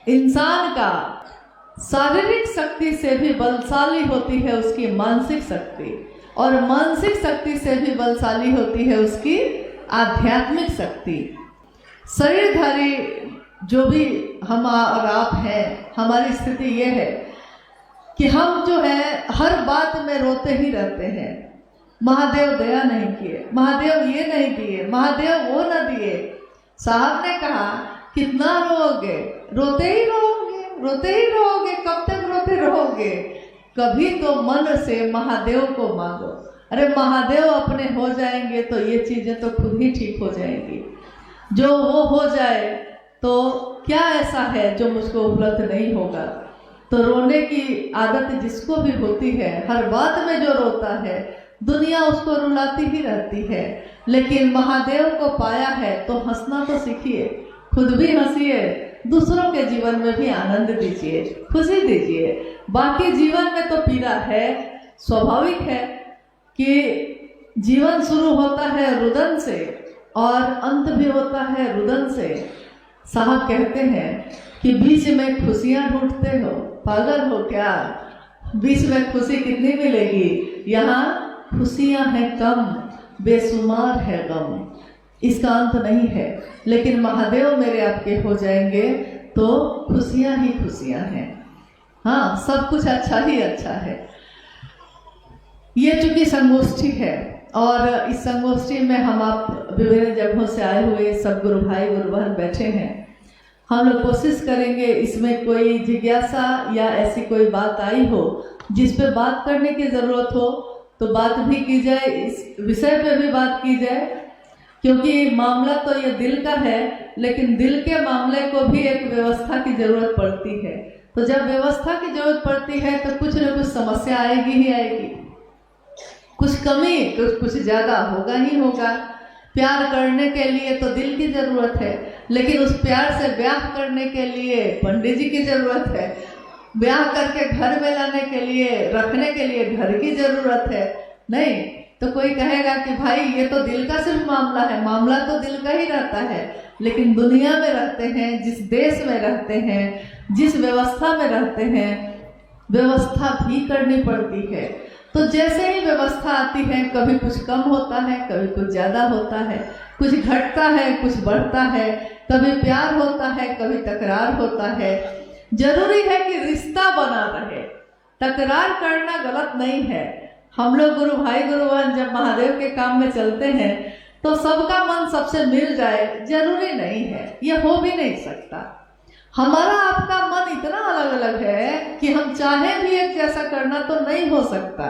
इंसान का शारीरिक शक्ति से भी बलशाली होती है उसकी मानसिक शक्ति, और मानसिक शक्ति से भी बलशाली होती है उसकी आध्यात्मिक शक्ति। शरीरधारी जो भी हम और आप हैं, हमारी स्थिति ये है कि हम जो है हर बात में रोते ही रहते हैं। महादेव दया नहीं किए, महादेव ये नहीं दिए, महादेव वो न दिए। साहब ने कहा कितना रोओगे, रोते ही रहोगे, रोते ही रहोगे, कब तक रोते रहोगे? कभी तो मन से महादेव को मांगो। अरे महादेव अपने हो जाएंगे तो ये चीजें तो खुद ही ठीक हो जाएंगी। जो वो हो जाए तो क्या ऐसा है जो मुझको उपलब्ध नहीं होगा। तो रोने की आदत जिसको भी होती है, हर बात में जो रोता है, दुनिया उसको रुलाती ही रहती है। लेकिन महादेव को पाया है तो हंसना तो सीखिए, खुद भी हंसिए, दूसरों के जीवन में भी आनंद दीजिए, खुशी दीजिए। बाकी जीवन में तो पीड़ा है, स्वाभाविक है कि जीवन शुरू होता है रुदन से और अंत भी होता है रुदन से। साहब कहते हैं कि बीच में खुशियां ढूंढते हो, पागल हो क्या? बीच में खुशी कितनी मिलेगी? यहाँ खुशियां हैं कम, बेशुमार है गम, इसका अंत नहीं है। लेकिन महादेव मेरे आपके हो जाएंगे तो खुशियां ही खुशियां हैं। हाँ, सब कुछ अच्छा ही अच्छा है। ये चूंकि संगोष्ठी है और इस संगोष्ठी में हम आप विभिन्न जगहों से आए हुए सब गुरु भाई गुरु बहन बैठे हैं। हम लोग कोशिश करेंगे इसमें कोई जिज्ञासा या ऐसी कोई बात आई हो जिस पे बात करने की ज़रूरत हो तो बात भी की जाए, इस विषय पे भी बात की जाए, क्योंकि मामला तो ये दिल का है, लेकिन दिल के मामले को भी एक व्यवस्था की ज़रूरत पड़ती है। तो जब व्यवस्था की ज़रूरत पड़ती है तो कुछ न कुछ समस्या आएगी ही आएगी, कुछ कमी कुछ ज़्यादा होगा ही होगा। प्यार करने के लिए तो दिल की ज़रूरत है, लेकिन उस प्यार से ब्याह करने के लिए पंडित जी की ज़रूरत है, ब्याह करके घर में लाने के लिए, रखने के लिए घर की ज़रूरत है। नहीं तो कोई कहेगा कि भाई ये तो दिल का सिर्फ मामला है, मामला तो दिल का ही रहता है। लेकिन दुनिया में रहते हैं, जिस देश में रहते हैं, जिस व्यवस्था में रहते हैं, व्यवस्था भी करनी पड़ती है। तो जैसे ही व्यवस्था आती है, कभी कुछ कम होता है, कभी कुछ ज़्यादा होता है, कुछ घटता है, कुछ बढ़ता है, कभी प्यार होता है, कभी तकरार होता है। जरूरी है कि रिश्ता बना रहे, तकरार करना गलत नहीं है। हम लोग गुरु भाई गुरु बहन जब महादेव के काम में चलते हैं तो सबका मन सबसे मिल जाए जरूरी नहीं है, यह हो भी नहीं सकता। हमारा आपका मन इतना अलग अलग है कि हम चाहे भी एक जैसा करना तो नहीं हो सकता।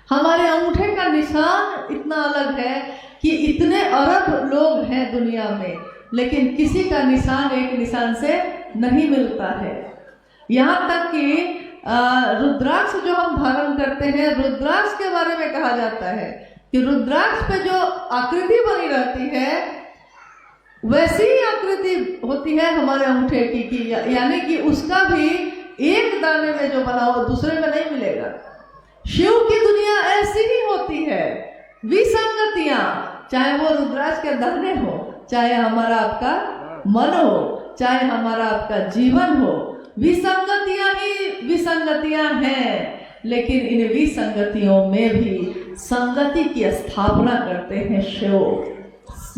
हमारे अंगूठे का निशान इतना अलग है कि इतने अरब लोग हैं दुनिया में, लेकिन किसी का निशान एक निशान से नहीं मिलता है। यहाँ तक कि रुद्राक्ष जो हम धारण करते हैं, रुद्राक्ष के बारे में कहा जाता है कि रुद्राक्ष पे जो आकृति बनी रहती है वैसी ही आकृति होती है हमारे अंगूठे की, यानी कि उसका भी एक दाने में जो बना हो दूसरे में नहीं मिलेगा। शिव की दुनिया ऐसी ही होती है, विसंगतियां, चाहे वो रुद्राक्ष के दाने हो, चाहे हमारा आपका मन हो, चाहे हमारा आपका जीवन हो, विसंगतियां ही विसंगतियां हैं। लेकिन इन विसंगतियों में भी संगति की स्थापना करते हैं शिव।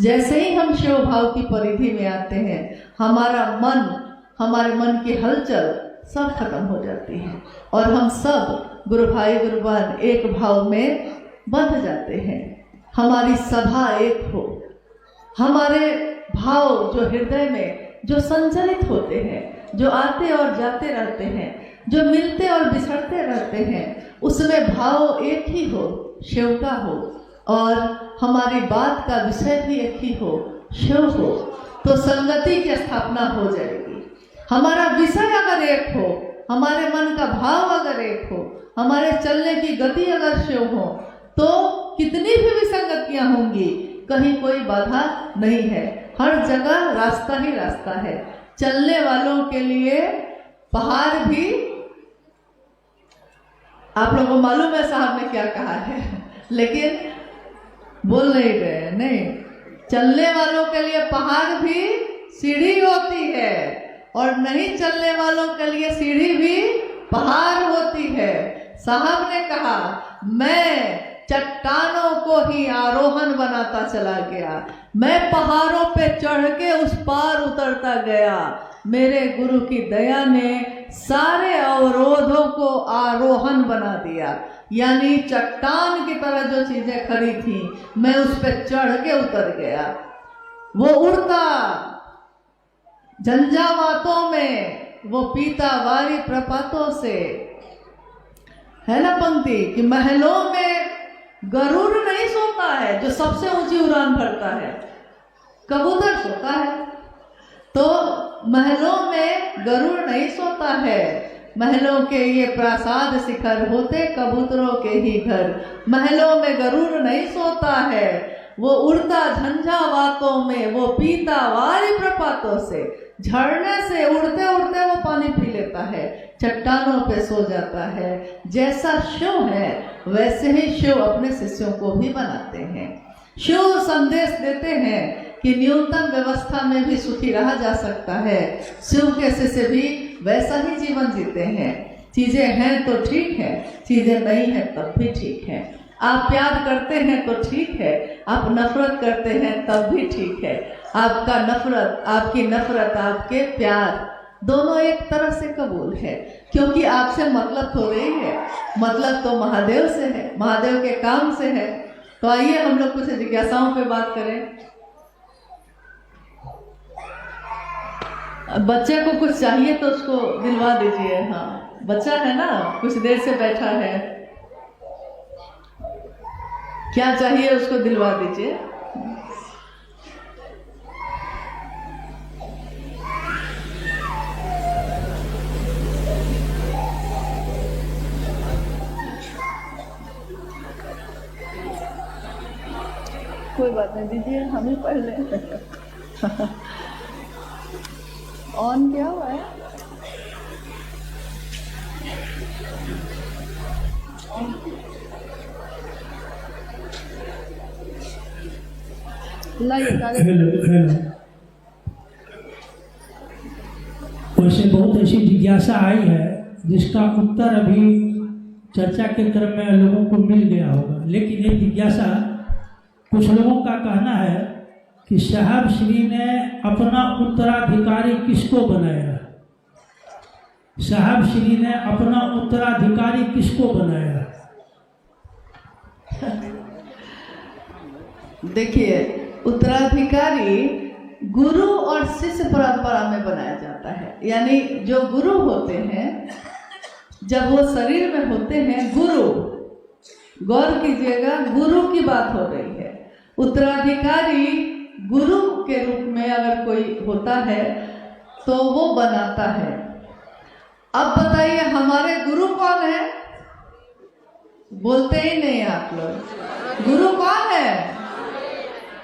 जैसे ही हम शिव भाव की परिधि में आते हैं, हमारे मन की हलचल सब खत्म हो जाती है और हम सब गुरु भाई गुरु बहन एक भाव में बंध जाते हैं। हमारी सभा एक हो, हमारे भाव जो हृदय में जो संचलित होते हैं, जो आते और जाते रहते हैं, जो मिलते और बिछड़ते रहते हैं, उसमें भाव एक ही हो, शिव का हो, और हमारी बात का विषय भी एक ही हो, शिव हो, तो संगति की स्थापना हो जाएगी। हमारा विषय अगर एक हो, हमारे मन का भाव अगर एक हो, हमारे चलने की गति अगर शिव हो, तो कितनी भी विसंगतियां होंगी, कहीं कोई बाधा नहीं है, हर जगह रास्ता ही रास्ता है। चलने वालों के लिए पहाड़ भी, आप लोगों को मालूम है साहब ने क्या कहा है, लेकिन बोल नहीं रहे। नहीं, चलने वालों के लिए पहाड़ भी सीढ़ी होती है और नहीं चलने वालों के लिए सीढ़ी भी पहाड़ होती है। साहब ने कहा, मैं चट्टानों को ही आरोहण बनाता चला गया, मैं पहाड़ों पे चढ़ के उस पार उतरता गया। मेरे गुरु की दया ने सारे अवरोधों को आरोहण बना दिया, यानी चट्टान की तरह जो चीजें खड़ी थी मैं उस पे चढ़ के उतर गया। वो उड़ता झंझावातों में, वो पीता वारी प्रपातों से। है ना पंक्ति कि महलों में गरुड़ नहीं सोता है, जो सबसे ऊंची उड़ान भरता है, कबूतर सोता है। तो महलों में गरुड़ नहीं सोता है, महलों के ये प्रासाद शिखर होते कबूतरों के ही घर। महलों में गरुड़ नहीं सोता है, वो उड़ता झंझावातों में, वो पीता वारी प्रपातों से। झरने से उड़ते उड़ते वो पानी पी लेता है, चट्टानों पे सो जाता है। जैसा शिव है वैसे ही शिव अपने शिष्यों को भी बनाते हैं। शिव संदेश देते हैं कि न्यूनतम व्यवस्था में भी सुखी रहा जा सकता है। शिव के शिष्य भी वैसा ही जीवन जीते हैं। चीजें हैं तो ठीक है, चीजें नहीं है तब भी ठीक है। आप प्यार करते हैं तो ठीक है, आप नफरत करते हैं तब भी ठीक है। आपका नफरत, आपकी नफरत, आपके प्यार दोनों एक तरह से कबूल है, क्योंकि आपसे मतलब हो रही है, मतलब तो महादेव से है, महादेव के काम से है। तो आइए हम लोग कुछ जिज्ञासाओं पे बात करें। बच्चे को कुछ चाहिए तो उसको दिलवा दीजिए। हाँ, बच्चा है ना, कुछ देर से बैठा है, क्या चाहिए उसको दिलवा दीजिए। कोई बात नहीं, दीजिए, हम ही पढ़ लें। ऑन क्या हुआ है? वैसे बहुत ऐसी जिज्ञासा आई है जिसका उत्तर अभी चर्चा के क्रम में लोगों को मिल गया होगा, लेकिन ये जिज्ञासा कुछ लोगों का कहना है कि साहब श्री ने अपना उत्तराधिकारी किसको बनाया? साहब श्री ने अपना उत्तराधिकारी किसको बनाया? देखिए, उत्तराधिकारी गुरु और शिष्य परंपरा में बनाया जाता है। यानी जो गुरु होते हैं, जब वो शरीर में होते हैं, गुरु, गौर कीजिएगा, गुरु की बात हो रही है। उत्तराधिकारी गुरु के रूप में अगर कोई होता है तो वो बनाता है। अब बताइए हमारे गुरु कौन है? बोलते ही नहीं आप लोग। गुरु कौन है?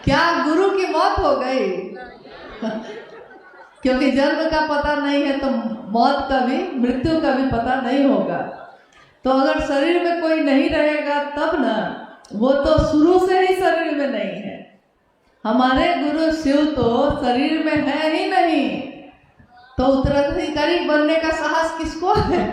क्या गुरु की मौत हो गई? क्योंकि जन्म का पता नहीं है तो मौत का भी, मृत्यु का भी पता नहीं होगा। तो अगर शरीर में कोई नहीं रहेगा तब ना, वो तो शुरू से ही शरीर में नहीं है। हमारे गुरु शिव तो शरीर में है ही नहीं, तो उत्तराधिकारी बनने का साहस किसको है?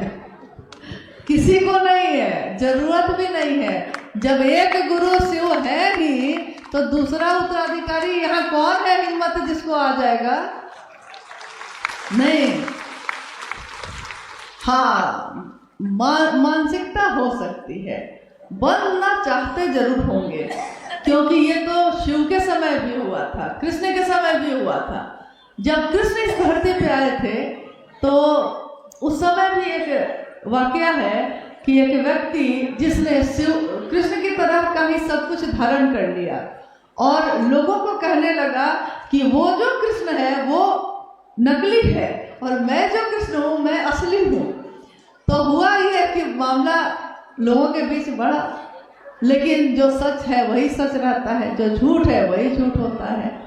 किसी को नहीं है, जरूरत भी नहीं है। जब एक गुरु शिव है ही तो दूसरा उत्तराधिकारी यहाँ कौन है हिम्मत जिसको आ जाएगा? नहीं। हाँ, मानसिकता हो सकती है, बनना चाहते जरूर होंगे, क्योंकि ये तो शिव के समय भी हुआ था, कृष्ण के समय भी हुआ था। जब कृष्ण इस धरती पे आए थे तो उस समय भी एक वाकया है कि एक व्यक्ति जिसने शिव कृष्ण की तरह का ही सब कुछ धारण कर लिया और लोगों को कहने लगा कि वो जो कृष्ण है वो नकली है और मैं जो कृष्ण हूँ मैं असली हूँ। तो हुआ ये कि मामला लोगों के बीच बढ़ा, लेकिन जो सच है वही सच रहता है, जो झूठ है वही झूठ होता है।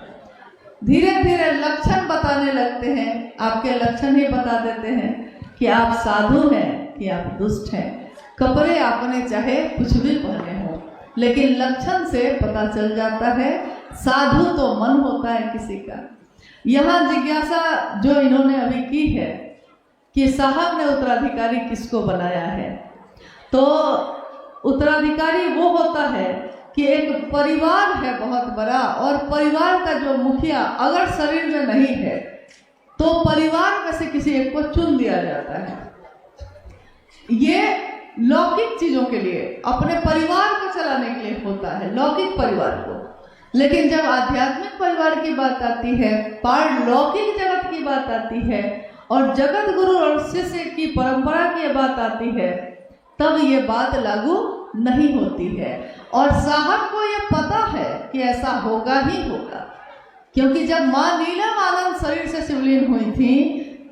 धीरे धीरे लक्षण बताने लगते हैं, आपके लक्षण ही बता देते हैं कि आप साधु हैं कि आप दुष्ट हैं। कपड़े आपने चाहे कुछ भी पहने हो, लेकिन लक्षण से पता चल जाता है। साधु तो मन होता है किसी का। यहाँ जिज्ञासा जो इन्होंने अभी की है कि साहब ने उत्तराधिकारी किसको बनाया है, तो उत्तराधिकारी वो होता है कि एक परिवार है बहुत बड़ा, और परिवार का जो मुखिया अगर शरीर में नहीं है तो परिवार में से किसी एक को चुन दिया जाता है। ये लौकिक चीजों के लिए, अपने परिवार को चलाने के लिए होता है, लौकिक परिवार को। लेकिन जब आध्यात्मिक परिवार की बात आती है, पारलौकिक जगत की बात आती है, और जगत गुरु और शिष्य की परंपरा की बात आती है, तब ये बात लागू नहीं होती है। और साहब को ये पता है कि ऐसा होगा ही होगा, क्योंकि जब माँ नीलम आनंद शरीर से शिवलीन हुई थी,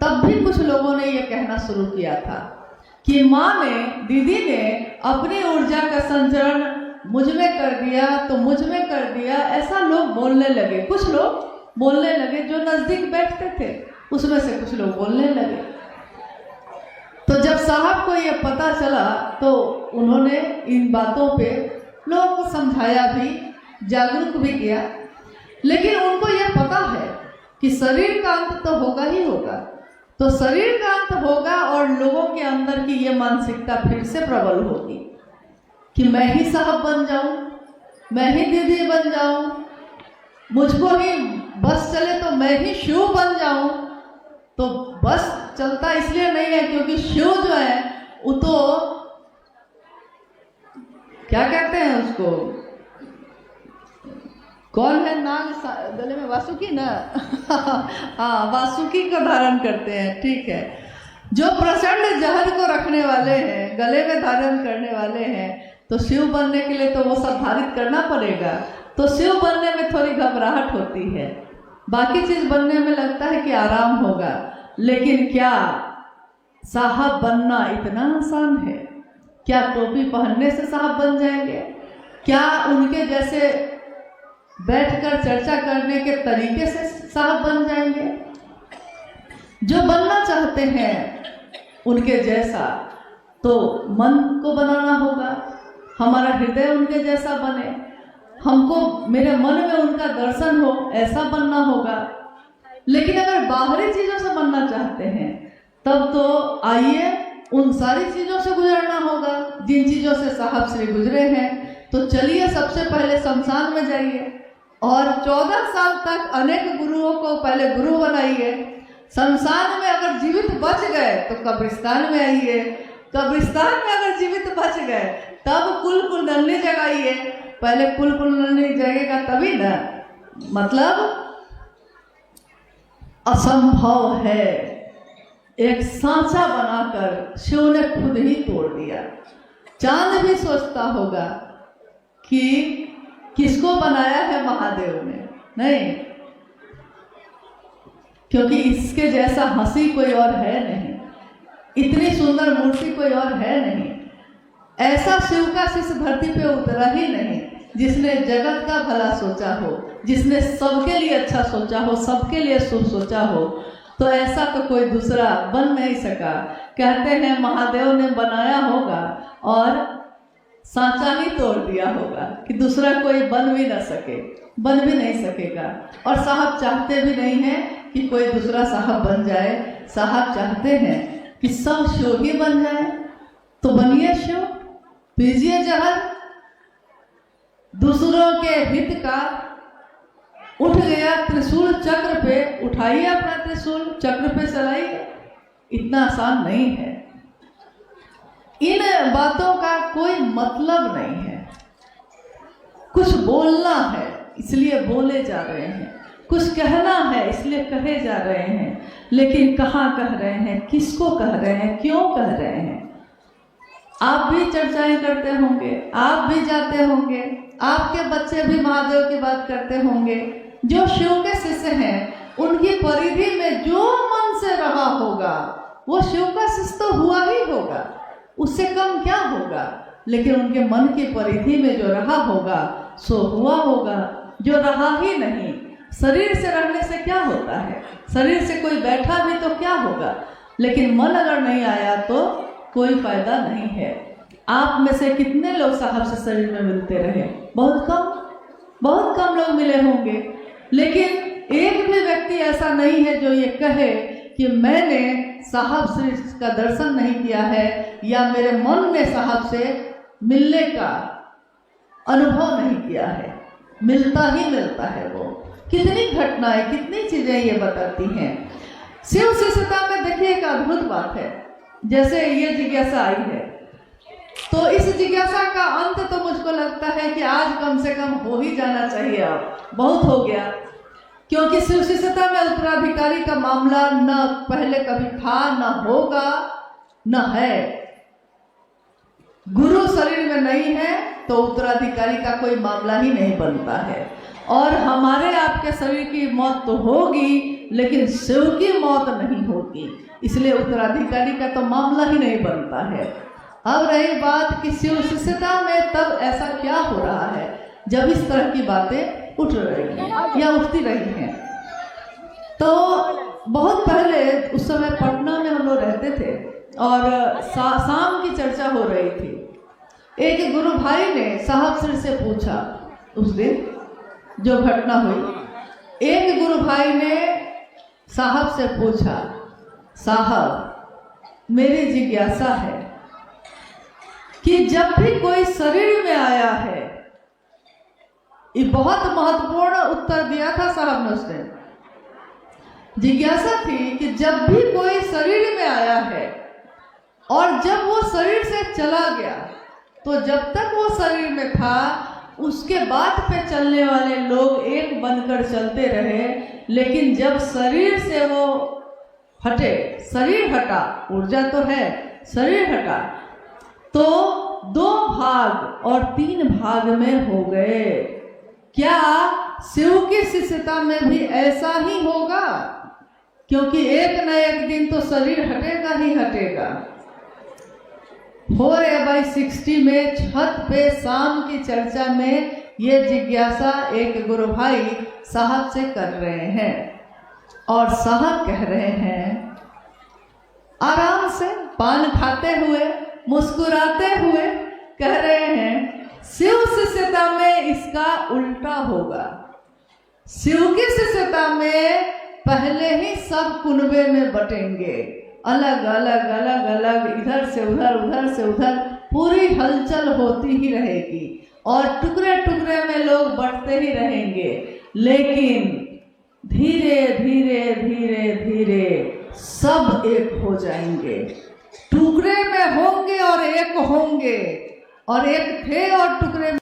तब भी कुछ लोगों ने ये कहना शुरू किया था कि माँ ने, दीदी ने अपनी ऊर्जा का संचरण मुझ में कर दिया तो मुझ में कर दिया, ऐसा लोग बोलने लगे। कुछ लोग बोलने लगे, जो नजदीक बैठते थे उसमें से कुछ लोग बोलने लगे। तो जब साहब को ये पता चला तो उन्होंने इन बातों पे लोगों को समझाया भी, जागरूक भी किया। लेकिन उनको ये पता है कि शरीर का अंत तो होगा ही होगा, तो शरीर का अंत होगा और लोगों के अंदर की ये मानसिकता फिर से प्रबल होगी कि मैं ही साहब बन जाऊं, मैं ही दीदी बन जाऊं, मुझको ही बस चले तो मैं ही शिव बन जाऊं। तो बस चलता इसलिए नहीं है क्योंकि शिव जो है वो तो क्या कहते हैं उसको, कौन है, नाग गले में वासुकी ना हाँ, वासुकी को धारण करते हैं, ठीक है। जो प्रचंड जहर को रखने वाले हैं, गले में धारण करने वाले हैं, तो शिव बनने के लिए तो वो सब धारित करना पड़ेगा। तो शिव बनने में थोड़ी घबराहट होती है, बाकी चीज बनने में लगता है कि आराम होगा। लेकिन क्या साहब बनना इतना आसान है? क्या टोपी पहनने से साहब बन जाएंगे? क्या उनके जैसे बैठकर चर्चा करने के तरीके से साहब बन जाएंगे? जो बनना चाहते हैं उनके जैसा, तो मन को बनाना होगा, हमारा हृदय उनके जैसा बने, हमको मेरे मन में उनका दर्शन हो, ऐसा बनना होगा। लेकिन अगर बाहरी चीजों से बनना चाहते हैं, तब तो आइए उन सारी चीजों से गुजरना होगा जिन चीजों से साहब श्री गुजरे हैं। तो चलिए सबसे पहले शमशान में जाइए और 14 साल तक अनेक गुरुओं को पहले गुरु बनाइए। शमशान में अगर जीवित बच गए तो कब्रिस्तान में आइए, कब्रिस्तान में अगर जीवित बच गए तब कुल कुंडली जगाइए। पहले कुल कुंडली जगेगा तभी ना, मतलब असंभव है। एक सांचा बनाकर शिव ने खुद ही तोड़ दिया। चांद भी सोचता होगा कि किसको बनाया है महादेव ने, नहीं, क्योंकि इसके जैसा हंसी कोई और है नहीं, इतनी सुंदर मूर्ति कोई और है नहीं, ऐसा शिव का शिष्य धरती पे उतरा ही नहीं जिसने जगत का भला सोचा हो, जिसने सबके लिए अच्छा सोचा हो, सबके लिए शुभ सोचा हो। तो ऐसा तो कोई दूसरा बन नहीं सका। कहते हैं महादेव ने बनाया होगा और सांचा ही तोड़ दिया होगा कि दूसरा कोई बन भी ना सके, बन भी नहीं सकेगा। और साहब चाहते भी नहीं हैं कि कोई दूसरा साहब बन जाए। साहब चाहते हैं कि सब शिव ही बन जाए। तो बनिए शिव, पीजिए जहर, दूसरों के हित का। उठ गया त्रिशूल चक्र पे, उठाइए अपना त्रिशूल, चक्र पे चलाइए। इतना आसान नहीं है। इन बातों का कोई मतलब नहीं है। कुछ बोलना है इसलिए बोले जा रहे हैं, कुछ कहना है इसलिए कहे जा रहे हैं, लेकिन कहाँ कह रहे हैं, किसको कह रहे हैं, क्यों कह रहे हैं? आप भी चर्चाएं करते होंगे, आप भी जाते होंगे, आपके बच्चे भी महादेव की बात करते होंगे। जो शिव के शिष्य हैं उनकी परिधि में जो मन से रहा होगा वो शिव का शिष्य तो हुआ ही होगा, उससे कम क्या होगा। लेकिन उनके मन की परिधि में जो रहा होगा सो हुआ होगा। जो रहा ही नहीं, शरीर से रहने से क्या होता है, शरीर से कोई बैठा भी तो क्या होगा, लेकिन मन अगर नहीं आया तो कोई फायदा नहीं है। आप में से कितने लोग साहब से शरीर में मिलते रहे? बहुत कम लोग मिले होंगे। लेकिन एक भी व्यक्ति ऐसा नहीं है जो ये कहे कि मैंने साहब श्री का दर्शन नहीं किया है या मेरे मन में साहब से मिलने का अनुभव नहीं किया है। मिलता ही मिलता है वो। कितनी घटनाएं, कितनी चीजें ये बताती हैं। शिव शिष्यता में देखिए एक अद्भुत बात है। जैसे ये जिज्ञासा आई है, तो इस जिज्ञासा का अंत तो मुझको लगता है कि आज कम से कम हो ही जाना चाहिए। अब बहुत हो गया, क्योंकि शिव शिष्यता में उत्तराधिकारी का मामला न पहले कभी था, न होगा, न है। गुरु शरीर में नहीं है तो उत्तराधिकारी का कोई मामला ही नहीं बनता है। और हमारे आपके शरीर की मौत तो होगी, लेकिन शिव की मौत नहीं होगी, इसलिए उत्तराधिकारी का तो मामला ही नहीं बनता है। अब रही बात कि शिव शिष्यता में तब ऐसा क्या हो रहा है जब इस तरह की बातें उठ रही हैं या उठती रही हैं। तो बहुत पहले उस समय पटना में हम लोग रहते थे और शाम की चर्चा हो रही थी। एक गुरु भाई ने साहब श्री से पूछा, उस दिन जो घटना हुई, एक गुरु भाई ने साहब से पूछा, साहब मेरी जिज्ञासा है कि जब भी कोई शरीर में आया है, ये बहुत महत्वपूर्ण उत्तर दिया था साहब ने। उसने जिज्ञासा थी कि जब भी कोई शरीर में आया है और जब वो शरीर से चला गया, तो जब तक वो शरीर में था उसके बाद पे चलने वाले लोग एक बनकर चलते रहे, लेकिन जब शरीर से वो हटे, शरीर हटा, ऊर्जा तो है, शरीर हटा, तो 2 भाग और 3 भाग में हो गए। क्या शिव की शिष्यता में भी ऐसा ही होगा? क्योंकि एक न एक दिन तो शरीर हटेगा ही हटेगा। 4A/60 में छत पे शाम की चर्चा में ये जिज्ञासा एक गुरु भाई साहब से कर रहे हैं और साहब कह रहे हैं, आराम से पान खाते हुए, मुस्कुराते हुए कह रहे हैं, शिव शिष्यता में इसका उल्टा होगा। शिव की शिष्यता में पहले ही सब कुनबे में बटेंगे, अलग अलग अलग अलग, इधर से उधर, उधर से उधर, पूरी हलचल होती ही रहेगी और टुकड़े टुकड़े में लोग बढ़ते ही रहेंगे। लेकिन धीरे धीरे धीरे धीरे सब एक हो जाएंगे। टुकड़े में होंगे और एक होंगे, और एक थे और टुकड़े में